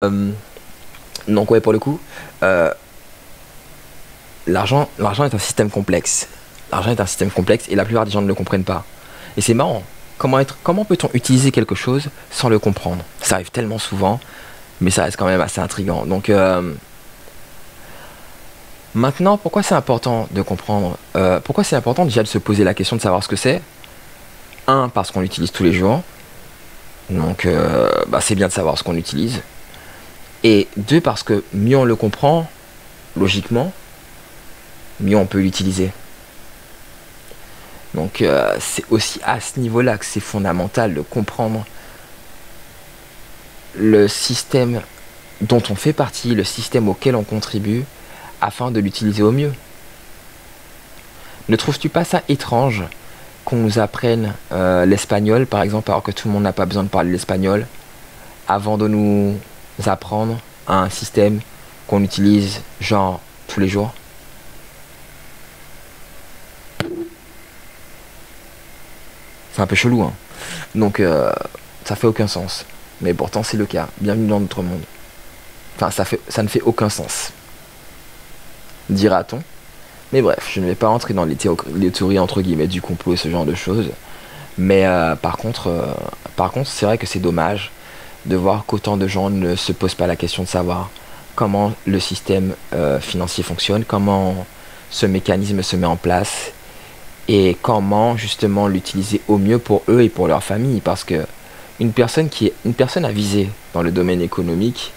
Euh, donc ouais, pour le coup, euh, l'argent est un système complexe. L'argent est un système complexe et la plupart des gens ne le comprennent pas. Et c'est marrant. Comment peut-on utiliser quelque chose sans le comprendre? Ça arrive tellement souvent, mais ça reste quand même assez intriguant. Donc maintenant, pourquoi c'est important de comprendre? Pourquoi c'est important déjà de se poser la question de savoir ce que c'est? Un, parce qu'on l'utilise tous les jours. Donc bah, c'est bien de savoir ce qu'on utilise. Et deux, parce que mieux on le comprend, logiquement, mieux on peut l'utiliser. Donc c'est aussi à ce niveau-là que c'est fondamental de comprendre le système dont on fait partie, le système auquel on contribue, afin de l'utiliser au mieux. Ne trouves-tu pas ça étrange qu'on nous apprenne l'espagnol, par exemple, alors que tout le monde n'a pas besoin de parler l'espagnol, avant de nous apprendre un système qu'on utilise genre tous les jours? C'est un peu chelou, hein. Donc ça fait aucun sens. Mais pourtant c'est le cas. Bienvenue dans notre monde. Enfin, ça ne fait aucun sens, dira-t-on. Mais bref, je ne vais pas rentrer dans les théories entre guillemets du complot et ce genre de choses. Mais par contre, c'est vrai que c'est dommage de voir qu'autant de gens ne se posent pas la question de savoir comment le système financier fonctionne, comment ce mécanisme se met en place et comment justement l'utiliser au mieux pour eux et pour leur famille. Parce que une personne avisée dans le domaine économique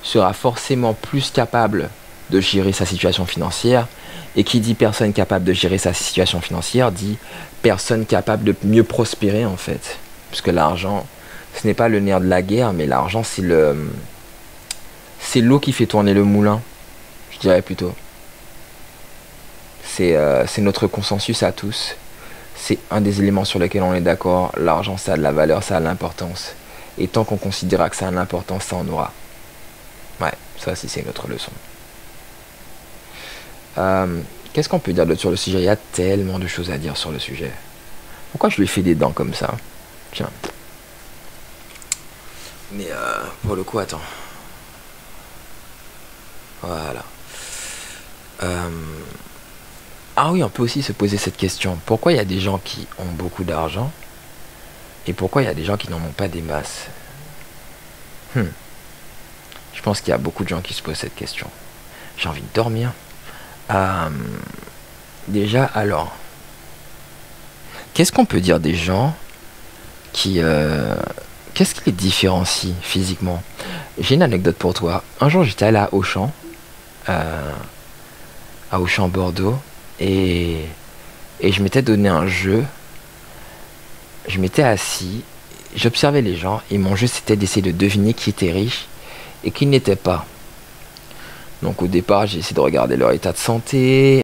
sera forcément plus capable de gérer sa situation financière. Et qui dit personne capable de gérer sa situation financière dit personne capable de mieux prospérer en fait. Puisque l'argent, ce n'est pas le nerf de la guerre, mais l'argent c'est l'eau qui fait tourner le moulin, je dirais plutôt. C'est notre consensus à tous. C'est un des éléments sur lesquels on est d'accord. L'argent, ça a de la valeur, ça a de l'importance. Et tant qu'on considérera que ça a de l'importance, ça en aura. Ouais, ça aussi c'est une autre leçon. Qu'est-ce qu'on peut dire d'autre sur le sujet? Il y a tellement de choses à dire sur le sujet. Pourquoi je lui fais des dents comme ça? Tiens. Mais pour le coup, attends. Voilà. Euh, Ah oui, on peut aussi se poser cette question. Pourquoi il y a des gens qui ont beaucoup d'argent et pourquoi il y a des gens qui n'en ont pas des masses? Hmm. Je pense qu'il y a beaucoup de gens qui se posent cette question. J'ai envie de dormir. Euh, Déjà, alors, qu'est-ce qu'on peut dire des gens qui... qu'est-ce qui les différencie physiquement? J'ai une anecdote pour toi. Un jour, j'étais allé euh, à Auchan Bordeaux, et, et je m'étais donné un jeu. Je m'étais assis, j'observais les gens, et mon jeu c'était d'essayer de deviner qui était riche et qui n'était pas. Donc au départ, j'ai essayé de regarder leur état de santé,